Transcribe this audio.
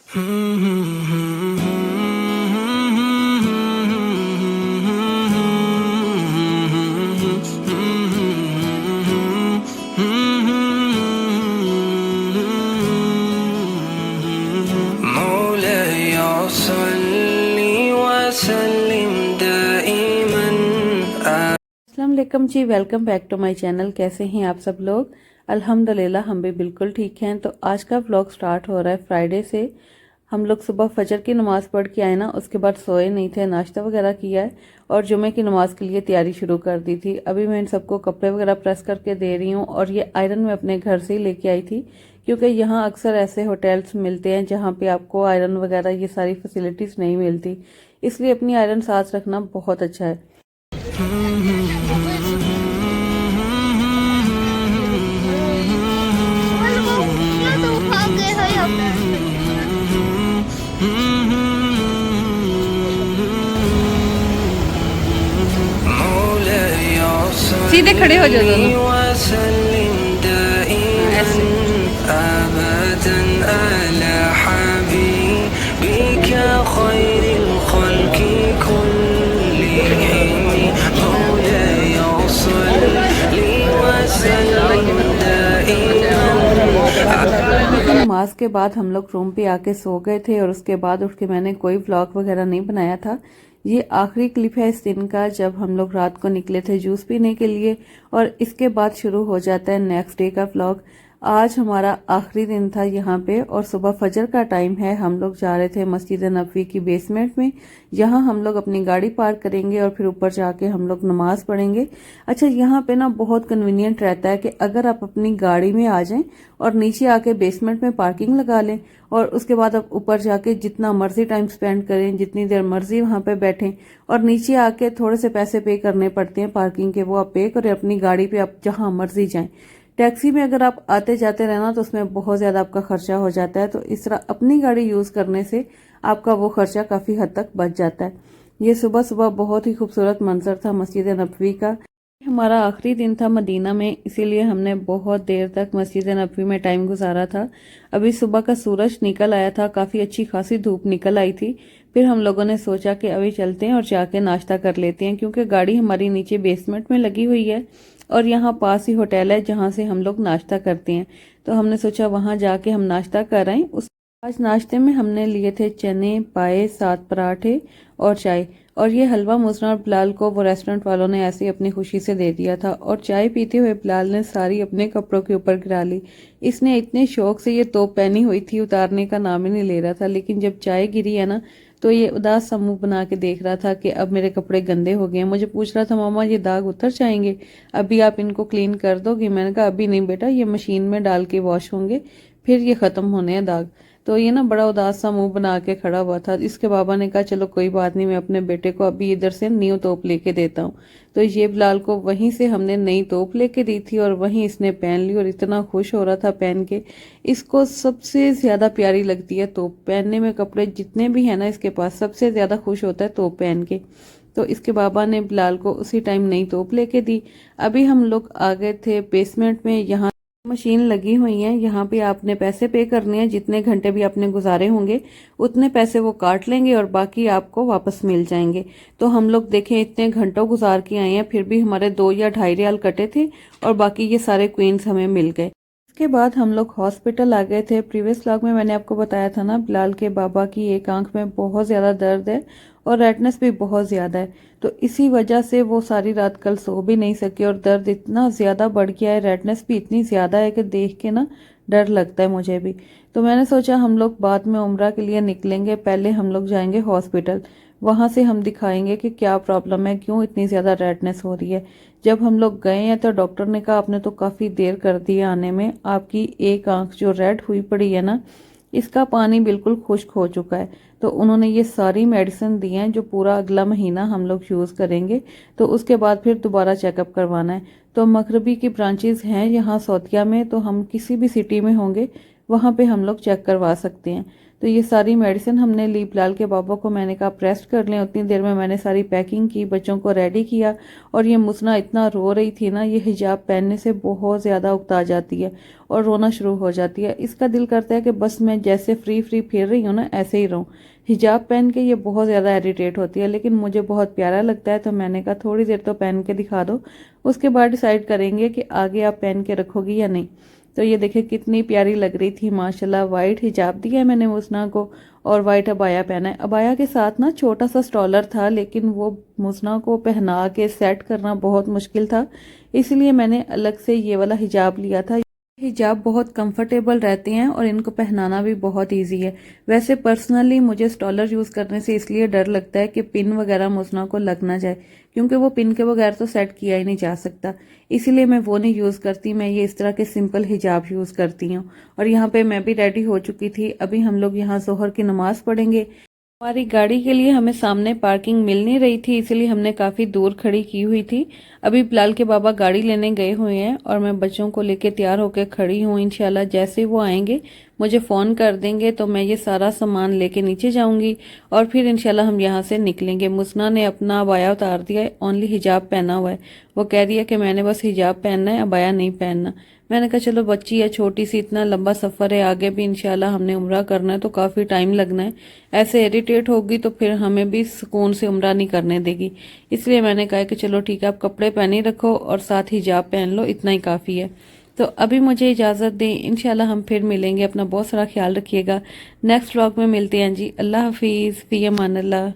अस्सलामुअलैकुम जी, welcome back to my channel. कैसे हैं आप सब लोग? अल्हम्दुलिल्लाह हम भी बिल्कुल ठीक हैं। तो आज का व्लॉग स्टार्ट हो रहा है फ्राइडे से। हम लोग सुबह फजर की नमाज़ पढ़ के आए ना, उसके बाद सोए नहीं थे, नाश्ता वगैरह किया है और जुमे की नमाज़ के लिए तैयारी शुरू कर दी थी। अभी मैं इन सबको कपड़े वगैरह प्रेस करके दे रही हूँ और ये आयरन मैं अपने घर से ही लेके आई थी, क्योंकि यहाँ अक्सर ऐसे होटल्स मिलते हैं जहाँ पे आपको आयरन वगैरह ये सारी फैसिलिटीज़ नहीं मिलती, इसलिए अपनी आयरन साथ रखना बहुत अच्छा है। सीधे खड़े हो जाओ दोनों। ऐसे नमाज के बाद हम लोग रूम पे आके सो गए थे और उसके बाद उठ के मैंने कोई व्लॉग वगैरह नहीं बनाया था। ये आखिरी क्लिप है इस दिन का, जब हम लोग रात को निकले थे जूस पीने के लिए और इसके बाद शुरू हो जाता है नेक्स्ट डे का व्लॉग। आज हमारा आखिरी दिन था यहाँ पे और सुबह फजर का टाइम है। हम लोग जा रहे थे मस्जिद नबवी की बेसमेंट में, यहाँ हम लोग अपनी गाड़ी पार्क करेंगे और फिर ऊपर जाके हम लोग नमाज पढ़ेंगे। अच्छा, यहाँ पे ना बहुत कन्वीनियंट रहता है कि अगर आप अपनी गाड़ी में आ जाएं और नीचे आके बेसमेंट में पार्किंग लगा लें और उसके बाद आप ऊपर जाके जितना मर्जी टाइम स्पेंड करें, जितनी देर मर्जी वहां पे बैठें, और नीचे आके थोड़े से पैसे पे करने पड़ते हैं पार्किंग के, वो आप पे करें, अपनी गाड़ी पे आप जहां मर्जी जाएं। टैक्सी में अगर आप आते जाते रहना तो उसमें बहुत ज्यादा आपका खर्चा हो जाता है, तो इस तरह अपनी गाड़ी यूज करने से आपका वो खर्चा काफी हद तक बच जाता है। ये सुबह सुबह बहुत ही खूबसूरत मंजर था मस्जिद नबवी का। हमारा आखिरी दिन था मदीना में, इसीलिए हमने बहुत देर तक मस्जिद नबवी में टाइम गुजारा था। अभी सुबह का सूरज निकल आया था, काफी अच्छी खासी धूप निकल आई थी। फिर हम लोगों ने सोचा कि अभी चलते हैं और जाके नाश्ता कर लेते हैं, क्योंकि गाड़ी हमारी नीचे बेसमेंट में लगी हुई है और यहाँ पास ही होटल है जहाँ से हम लोग नाश्ता करते हैं। तो हमने सोचा वहां जाके हम नाश्ता कर आए। आज नाश्ते में हमने लिए थे चने, पाए, 7 पराठे और चाय। और ये हलवा मुसना और बिलाल को वो रेस्टोरेंट वालों ने ऐसे ही अपनी खुशी से दे दिया था। और चाय पीते हुए बिलाल ने सारी अपने कपड़ों के ऊपर गिरा ली। इसने इतने शौक से ये तोप पहनी हुई थी, उतारने का नाम ही नहीं ले रहा था। लेकिन जब चाय गिरी है ना, तो ये उदास सा मुंह बना के देख रहा था कि अब मेरे कपड़े गंदे हो गए। मुझे पूछ रहा था, मामा ये दाग उतर जाएंगे, अभी आप इनको क्लीन कर दोगे? मैंने कहा अभी नहीं बेटा, ये मशीन में डाल के वॉश होंगे, फिर ये खत्म होने हैं दाग। तो ये ना बड़ा उदास सा मुंह बना के खड़ा हुआ था। इसके बाबा ने कहा चलो कोई बात नहीं, मैं अपने बेटे को अभी इधर से न्यू तोप लेके देता हूँ। तो ये बिलाल को वहीं से हमने नई तोप लेके दी थी और वहीं इसने पहन ली और इतना खुश हो रहा था पहन के। इसको सबसे ज्यादा प्यारी लगती है तोप पहनने में। कपड़े जितने भी है ना इसके पास, सबसे ज्यादा खुश होता है तोप पहन के। तो इसके बाबा ने बिलाल को उसी टाइम नई तोप लेके दी। अभी हम लोग आ गए थे बेसमेंट में। यहाँ मशीन लगी हुई है, यहाँ पे आपने पैसे पे करने हैं, जितने घंटे भी आपने गुजारे होंगे उतने पैसे वो काट लेंगे और बाकी आपको वापस मिल जाएंगे। तो हम लोग देखें इतने घंटों गुजार के आए हैं, फिर भी हमारे 2 या 2.5 रियाल कटे थे और बाकी ये सारे क्वींस हमें मिल गए। इसके बाद हम लोग हॉस्पिटल आ गए थे। प्रीवियस व्लॉग में मैंने आपको बताया था ना, बिलाल के बाबा की एक आंख में बहुत ज्यादा दर्द है और रेडनेस भी बहुत ज्यादा है। तो इसी वजह से वो सारी रात कल सो भी नहीं सके और दर्द इतना ज्यादा बढ़ गया है, रेडनेस भी इतनी ज्यादा है कि देख के ना डर लगता है मुझे भी। तो मैंने सोचा हम लोग बाद में उम्रा के लिए निकलेंगे, पहले हम लोग जाएंगे हॉस्पिटल, वहां से हम दिखाएंगे कि क्या प्रॉब्लम है, क्यों इतनी ज्यादा रेडनेस हो रही है। जब हम लोग गए हैं तो डॉक्टर ने कहा आपने तो काफी देर कर दी है आने में, आपकी एक आंख जो रेड हुई पड़ी है ना, इसका पानी बिल्कुल खुश्क हो चुका है। तो उन्होंने ये सारी मेडिसिन दी हैं जो पूरा अगला महीना हम लोग यूज करेंगे। तो उसके बाद फिर दोबारा चेकअप करवाना है। तो मगरबी की ब्रांचेस हैं यहाँ सौतिया में, तो हम किसी भी सिटी में होंगे वहाँ पे हम लोग चेक करवा सकते हैं। तो ये सारी मेडिसिन हमने ली। बिलाल के पापा को मैंने कहा आप रेस्ट कर लें। उतनी देर में मैंने सारी पैकिंग की, बच्चों को रेडी किया। और ये मुसना इतना रो रही थी ना, ये हिजाब पहनने से बहुत ज़्यादा उकता जाती है और रोना शुरू हो जाती है। इसका दिल करता है कि बस मैं जैसे फ्री फ्री फिर रही हूँ ना, ऐसे ही रहूँ। हिजाब पहन के ये बहुत ज़्यादा इरिटेट होती है, लेकिन मुझे बहुत प्यारा लगता है, तो मैंने कहा थोड़ी देर तो पहन के दिखा दो, उसके बाद डिसाइड करेंगे कि आगे आप पहन के रखोगी या नहीं। तो ये देखिए कितनी प्यारी लग रही थी माशाल्लाह। वाइट हिजाब दिया है मैंने मुसना को और वाइट अबाया पहना है। अबाया के साथ ना छोटा सा स्टॉलर था, लेकिन वो मुसना को पहना के सेट करना बहुत मुश्किल था, इसलिए मैंने अलग से ये वाला हिजाब लिया था। हिजाब बहुत कंफर्टेबल रहते हैं और इनको पहनाना भी बहुत इजी है। वैसे पर्सनली मुझे स्टॉलर यूज़ करने से इसलिए डर लगता है कि पिन वगैरह मुसना को लग ना जाए, क्योंकि वो पिन के बगैर तो सेट किया ही नहीं जा सकता। इसीलिए मैं वो नहीं यूज़ करती, मैं ये इस तरह के सिंपल हिजाब यूज़ करती हूँ। और यहाँ पे मैं भी रेडी हो चुकी थी। अभी हम लोग यहाँ जोहर की नमाज़ पढ़ेंगे। हमारी गाड़ी के लिए हमें सामने पार्किंग मिल नहीं रही थी, इसलिए हमने काफ़ी दूर खड़ी की हुई थी। अभी बिलाल के बाबा गाड़ी लेने गए हुए हैं और मैं बच्चों को लेके तैयार होकर खड़ी हूँ। इंशाल्लाह जैसे वो आएंगे मुझे फ़ोन कर देंगे तो मैं ये सारा सामान लेके नीचे जाऊंगी और फिर इंशाल्लाह हम यहाँ से निकलेंगे। मुसना ने अपना अबाया उतार दिया है, ओनली हिजाब पहना हुआ है। वो कह रही है कि मैंने बस हिजाब पहनना है, अबाया नहीं पहनना। मैंने कहा चलो बच्ची है छोटी सी, इतना लंबा सफ़र है, आगे भी इंशाल्लाह हमने उम्रा करना है तो काफ़ी टाइम लगना है। ऐसे इरिटेट होगी तो फिर हमें भी सुकून से उम्रा नहीं करने देगी। इसलिए मैंने कहा कि चलो ठीक है, आप कपड़े पहने रखो और साथ हिजाब पहन लो, इतना ही काफ़ी है। तो अभी मुझे इजाज़त दें, इंशाल्लाह हम फिर मिलेंगे। अपना बहुत सारा ख्याल रखिएगा। नेक्स्ट व्लॉग में मिलते हैं जी। अल्लाह हाफिज़, फ़ी अमान अल्लाह।